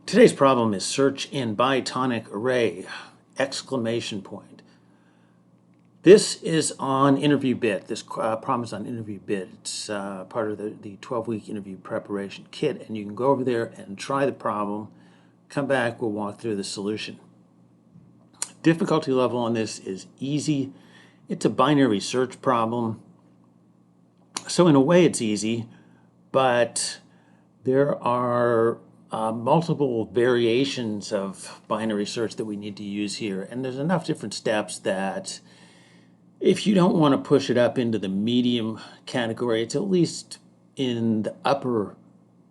Today's problem is search in Bitonic Array, exclamation point. This is on InterviewBit. This problem is on InterviewBit. It's part of the 12-week interview preparation kit, and you can go over there and try the problem. Come back, we'll walk through the solution. Difficulty level on this is easy. It's a binary search problem. So in a way it's easy, but there are multiple variations of binary search that we need to use here, and there's enough different steps that if you don't want to push it up into the medium category, it's at least in the upper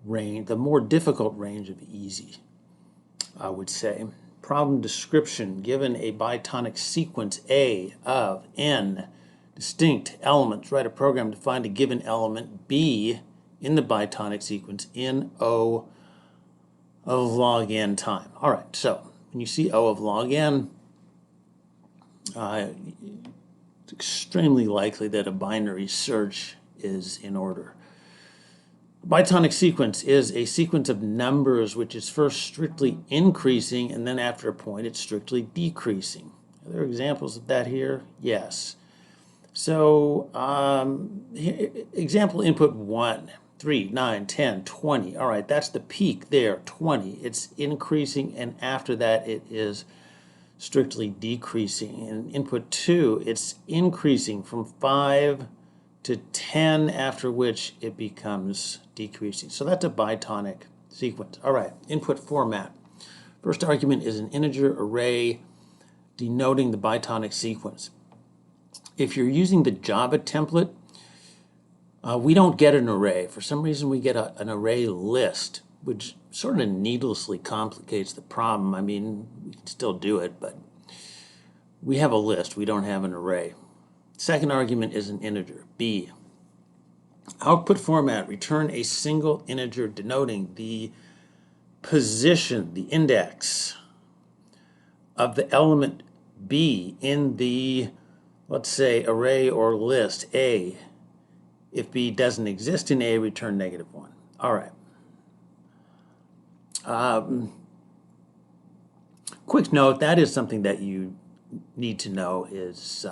range, the more difficult range of easy, I would say. Problem description: given a bitonic sequence A of n distinct elements, write a program to find a given element B in the bitonic sequence in O of log n time. All right, so when you see O of log n, it's extremely likely that a binary search is in order. A bitonic sequence is a sequence of numbers which is first strictly increasing, and then after a point it's strictly decreasing. Are there examples of that here? Yes. So example input 1. 3, 9, 10, 20. All right, that's the peak there, 20. It's increasing, and after that it is strictly decreasing. In input 2, it's increasing from 5 to 10, after which it becomes decreasing. So that's a bitonic sequence. All right, input format. First argument is an integer array denoting the bitonic sequence. If you're using the Java template, we don't get an array. For some reason, we get an array list, which sort of needlessly complicates the problem. I mean, we can still do it, but we have a list. We don't have an array. Second argument is an integer, b. Output format: return a single integer denoting the position, the index of the element b in the, let's say, array or list A. If B doesn't exist in A, return -1. All right. Quick note, that is something that you need to know is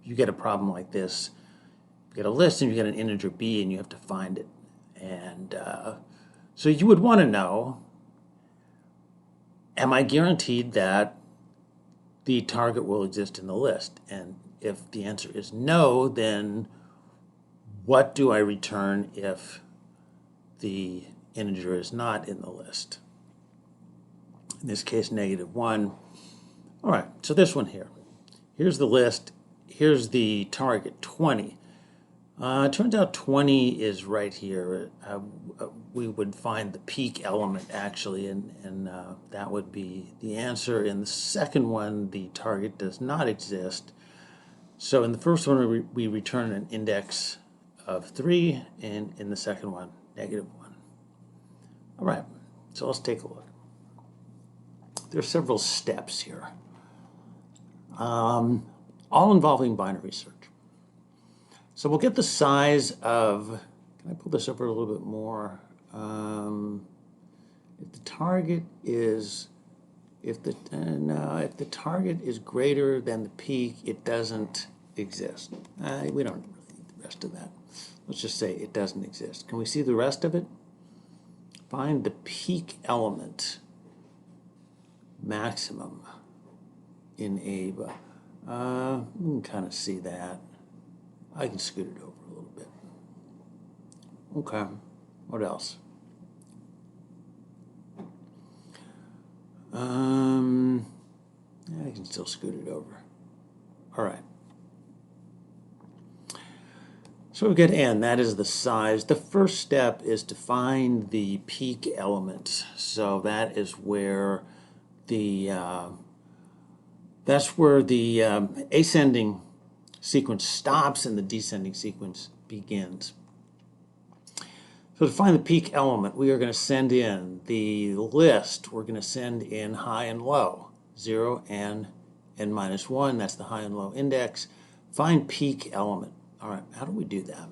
you get a problem like this, you get a list and you get an integer B and you have to find it. And so you would want to know, am I guaranteed that the target will exist in the list? And if the answer is no, then what do I return if the integer is not in the list? In this case, -1. All right, so this one here. Here's the list. Here's the target, 20. It turns out 20 is right here. We would find the peak element, actually, and that would be the answer. In the second one, the target does not exist. So in the first one, we return an index of 3, and in the second one, -1. All right, so let's take a look. There are several steps here, all involving binary search. So we'll get the size of, can I pull this over a little bit more? If the target is, if the target is greater than the peak, it doesn't exist. We don't really need the rest of that. Let's just say it doesn't exist. Can we see the rest of it? Find the peak element maximum in A. You can kind of see that. I can scoot it over a little bit. Okay, what else? I can still scoot it over. All right. So we get n, that is the size. The first step is to find the peak element. So that is where the ascending sequence stops and the descending sequence begins. So to find the peak element, we are going to send in the list. We're going to send in high and low, 0 and n-1. That's the high and low index. Find peak element. All right, how do we do that?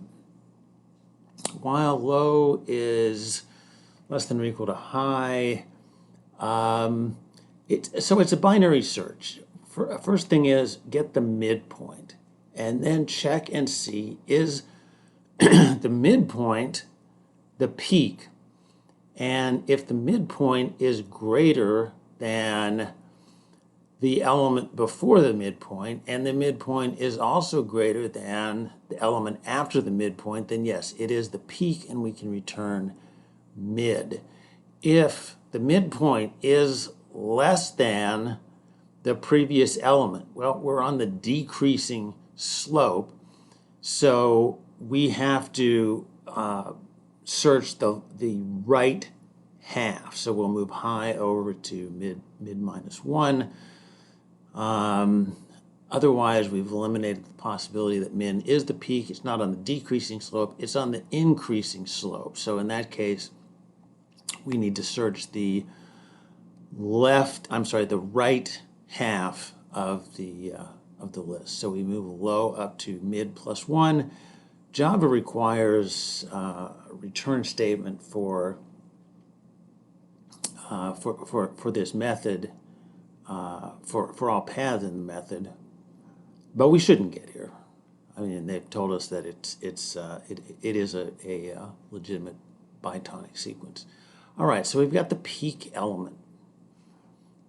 While low is less than or equal to high, So it's a binary search. First thing is get the midpoint, and then check and see, is the midpoint the peak? And if the midpoint is greater than the element before the midpoint, and the midpoint is also greater than the element after the midpoint, then yes, it is the peak, and we can return mid. If the midpoint is less than the previous element, well, we're on the decreasing slope, so we have to search the right half. So we'll move high over to mid minus 1. Otherwise, we've eliminated the possibility that min is the peak. It's not on the decreasing slope, it's on the increasing slope. So in that case, we need to search the right half of the list. So we move low up to mid plus 1. Java requires a return statement for this method, for all paths in the method, but we shouldn't get here. I mean, they've told us that it is a legitimate Bitonic sequence. All right, so we've got the peak element.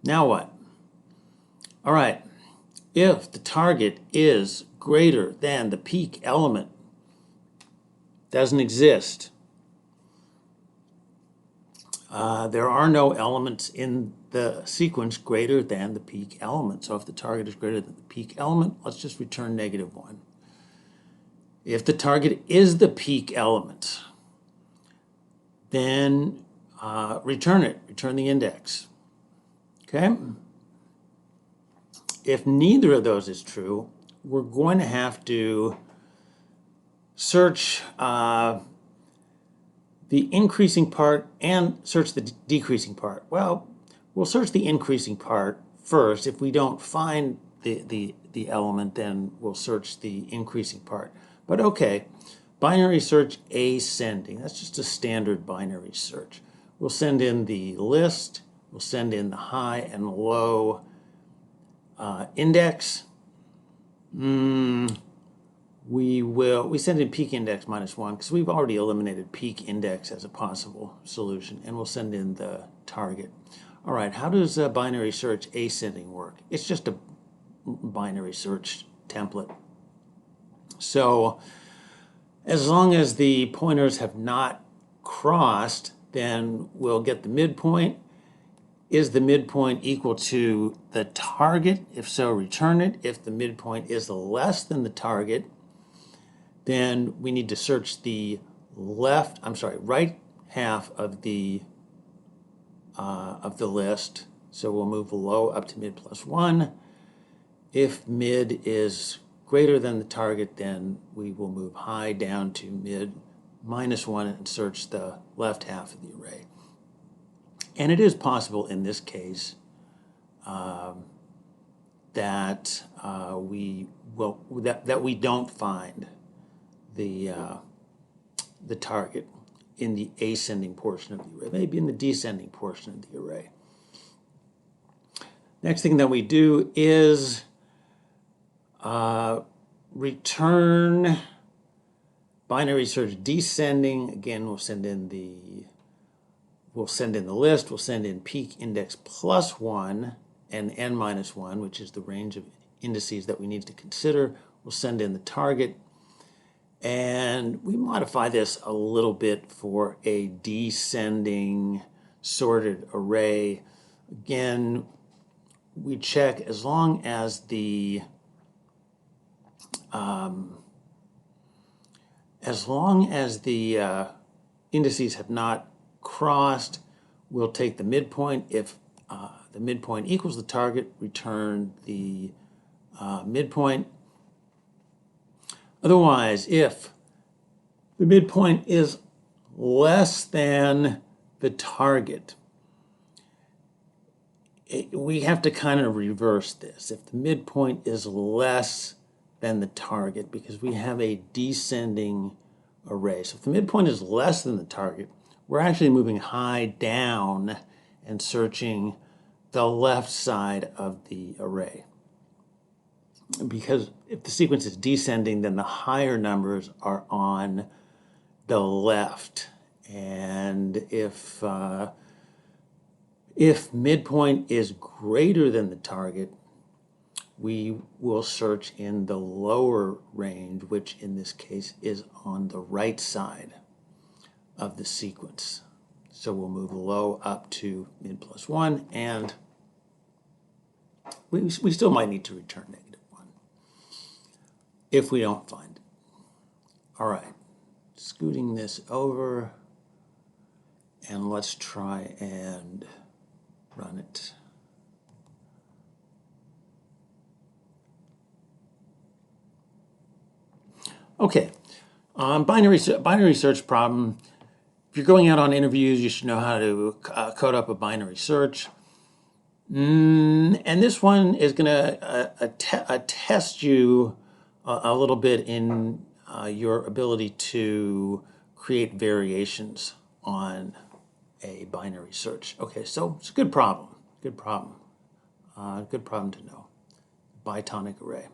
Now what? All right, if the target is greater than the peak element, doesn't exist. There are no elements in the sequence greater than the peak element. So if the target is greater than the peak element, let's just return -1. If the target is the peak element, then return it, return the index. Okay? If neither of those is true, we're going to have to search the increasing part and search the decreasing part. Well, we'll search the increasing part first. If we don't find the element, then we'll search the increasing part. But okay, binary search ascending. That's just a standard binary search. We'll send in the list, we'll send in the high and low index. We send in peak index -1 because we've already eliminated peak index as a possible solution, and we'll send in the target. All right, how does binary search ascending work? It's just a binary search template. So as long as the pointers have not crossed, then we'll get the midpoint. Is the midpoint equal to the target? If so, return it. If the midpoint is less than the target, then we need to search the right half of the list. So we'll move low up to mid plus 1. If mid is greater than the target, then we will move high down to mid -1 and search the left half of the array. And it is possible in this case that we don't find the target in the ascending portion of the array, maybe in the descending portion of the array. Next thing that we do is return binary search descending. Again, we'll send in the list, we'll send in peak index +1 and n-1, which is the range of indices that we need to consider. We'll send in the target, and we modify this a little bit for a descending sorted array. Again, we check as long as the indices have not crossed, we'll take the midpoint. If the midpoint equals the target, return the midpoint. Otherwise, if the midpoint is less than the target, we have to kind of reverse this. If the midpoint is less than the target, because we have a descending array. So if the midpoint is less than the target, we're actually moving high down, and searching the left side of the array. Because if the sequence is descending, then the higher numbers are on the left. And if midpoint is greater than the target, we will search in the lower range, which in this case is on the right side of the sequence. So we'll move low up to mid plus 1, and we still might need to return -1 if we don't find it. All right, scooting this over, and let's try and run it. Okay, binary search problem. If you're going out on interviews, you should know how to code up a binary search. And this one is going to test you a little bit in your ability to create variations on a binary search. Okay, so it's a good problem. Good problem. Good problem to know. Bitonic array.